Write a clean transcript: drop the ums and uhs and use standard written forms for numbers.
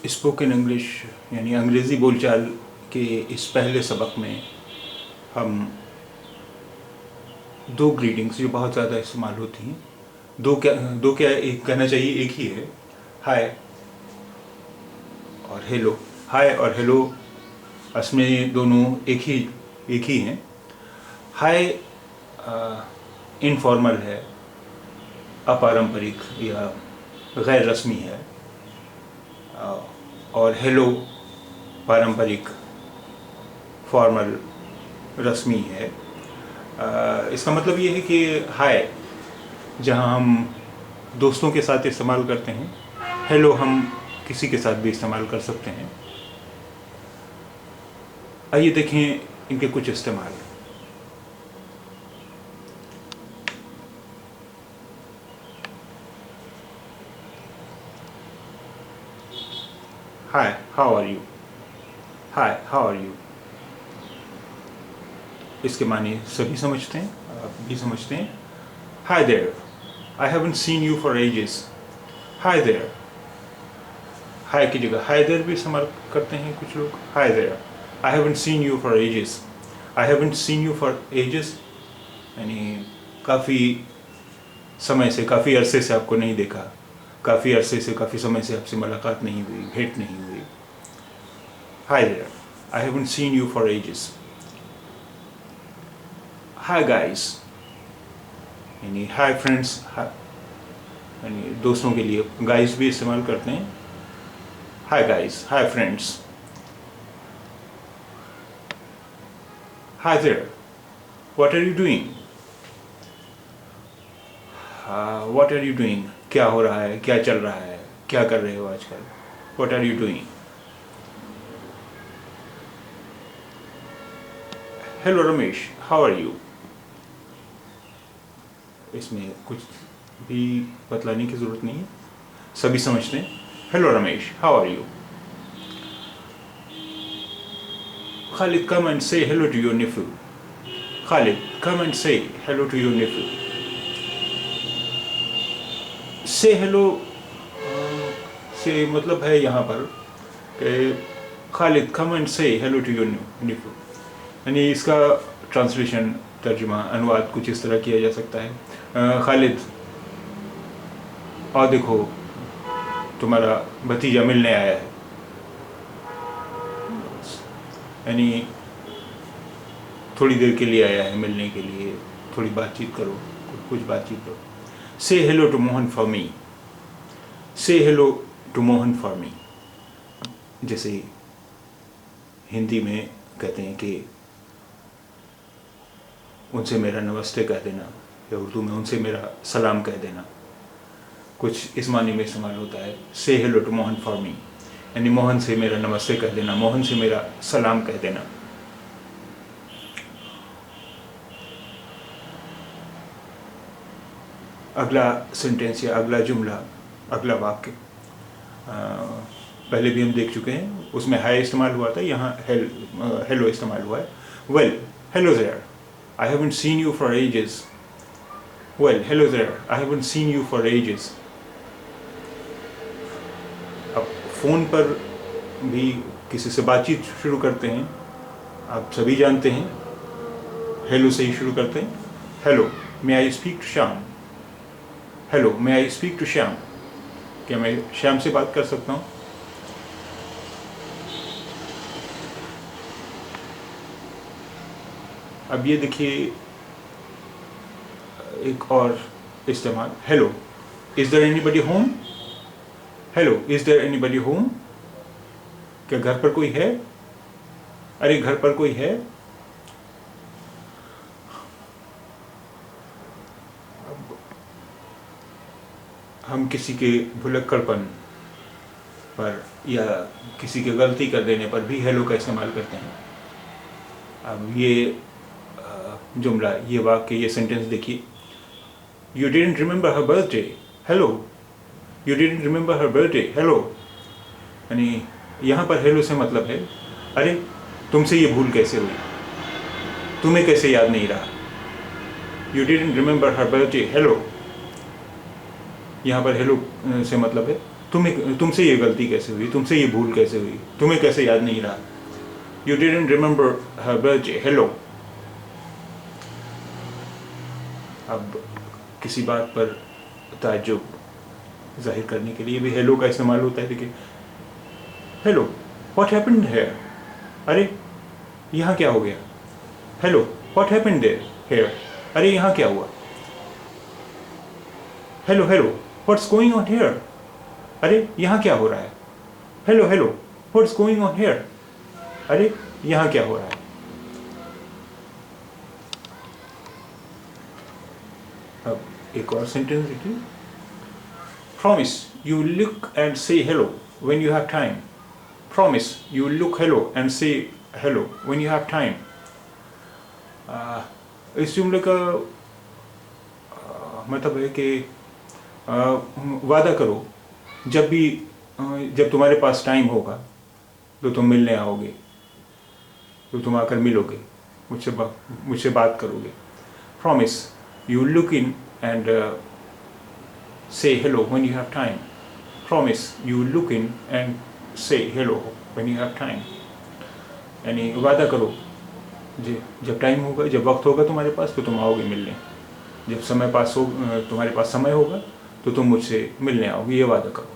Spoken English यानी अंग्रेज़ी बोलचाल के इस पहले सबक में हम दो ग्रीटिंग्स जो बहुत ज़्यादा इस्तेमाल होती हैं, दो क्या एक कहना चाहिए, एक ही है, हाय और हेलो। हाय और हेलो असल में दोनों एक ही हैं। हाय इनफॉर्मल है, अपारंपरिक या गैर रस्मी है, और हेलो पारंपरिक फॉर्मल रस्मी है। इसका मतलब ये है कि हाय जहाँ हम दोस्तों के साथ इस्तेमाल करते हैं, हेलो हम किसी के साथ भी इस्तेमाल कर सकते हैं। आइए देखें इनके कुछ इस्तेमाल। Hi, how are you? Hi, how are you? इसके माने सभी समझते हैं, आप भी समझते हैं। Hi there, I haven't seen you for ages. Hi there, hi की जगह हाय देयर भी इस्तेमाल करते हैं कुछ लोग। Hi there, I haven't seen you for ages. I haven't seen you for ages यानी काफ़ी समय से, काफ़ी अरसे से आपको नहीं देखा, काफ़ी अरसे से, काफ़ी समय से आपसे मुलाकात नहीं हुई, भेंट नहीं हुई। Hi there, I haven't seen you for ages. Hi guys यानी हाय फ्रेंड्स, यानी दोस्तों के लिए गाइस भी इस्तेमाल करते हैं। Hi guys, hi friends. Hi there, what are you doing? What are you doing, क्या हो रहा है, क्या चल रहा है, क्या कर रहे हो आजकल? What are you doing? Hello Ramesh, how are you? इसमें कुछ भी बतलाने की ज़रूरत नहीं है, सभी समझते हैं। Hello Ramesh, how are you? Khalid, come and say hello to your nephew. Khalid, come and say hello to your nephew. Say hello से मतलब है यहाँ पर कि Khalid come and say hello to your nephew, यानी इसका ट्रांसलेशन, तर्जुमा, अनुवाद कुछ इस तरह किया जा सकता है। खालिद, और देखो तुम्हारा भतीजा मिलने आया है, यानी थोड़ी देर के लिए आया है मिलने के लिए, थोड़ी बातचीत करो, कुछ बातचीत करो। Say hello to Mohan for me. Say hello to Mohan for me, जैसे हिंदी में कहते हैं कि उनसे मेरा नमस्ते कह देना, या उर्दू में उनसे मेरा सलाम कह देना, कुछ इस मानी में इस्तेमाल होता है। Say hello to Mohan for me यानी मोहन से मेरा नमस्ते कह देना, मोहन से मेरा सलाम कह देना। अगला सेंटेंस या अगला जुमला, अगला वाक्य पहले भी हम देख चुके हैं, उसमें हाय इस्तेमाल हुआ था, यहाँ हेलो इस्तेमाल हुआ है। Well hello there, I haven't seen you for ages. Well hello there, I haven't seen you for ages. अब फ़ोन पर भी किसी से बातचीत शुरू करते हैं, आप सभी जानते हैं हेलो से ही शुरू करते हैं। Hello, may I speak to Shyam. Hello, may I speak to Shyam, क्या मैं श्याम से बात कर सकता हूँ? अब ये देखिए एक और इस्तेमाल, hello is there anybody home. Hello is there anybody home, क्या घर पर कोई है? अरे घर पर कोई है? हम किसी के भुलक्कड़पन पर या किसी के गलती कर देने पर भी हेलो का इस्तेमाल करते हैं। अब ये जुमला, ये वाक्य, ये सेंटेंस देखिए। You didn't remember her birthday, hello. You didn't remember her birthday, hello, यानी यहाँ पर हेलो से मतलब है अरे तुमसे ये भूल कैसे हुई, तुम्हें कैसे याद नहीं रहा। You didn't remember her birthday, hello, यहाँ पर हेलो से मतलब है तुमसे ये गलती कैसे हुई, तुमसे ये भूल कैसे हुई, तुम्हें कैसे याद नहीं रहा. You didn't remember her birthday. Hello. अब किसी बात पर ताज्जुब जाहिर करने के लिए भी हेलो का इस्तेमाल होता है. देखिए, हेलो, व्हाट हैपेंड हियर. अरे यहाँ क्या हो गया. Hello, what happened there here. अरे यहाँ क्या हुआ. Hello hello, what's going on here. अरे यहाँ क्या हो रहा है. Hello hello, what's going on here. अरे यहाँ क्या हो रहा है. अब एक और सेंटेंस देखिए. Promise you will look and say hello when you have time. Promise you will look hello and say hello when you have time. इस जुमले का मतलब है कि वादा करो जब तुम्हारे पास टाइम होगा तो तुम मिलने आओगे, तो तुम आकर मिलोगे, मुझसे बात करोगे. Promise you will look in and say hello when you have time. Promise you will look in and say hello when you have time. यानी वादा करो जब टाइम होगा, जब वक्त होगा तुम्हारे पास तो तुम आओगे मिलने. जब तुम्हारे पास समय होगा तो तुम मुझसे मिलने आओगे, ये वादा करो.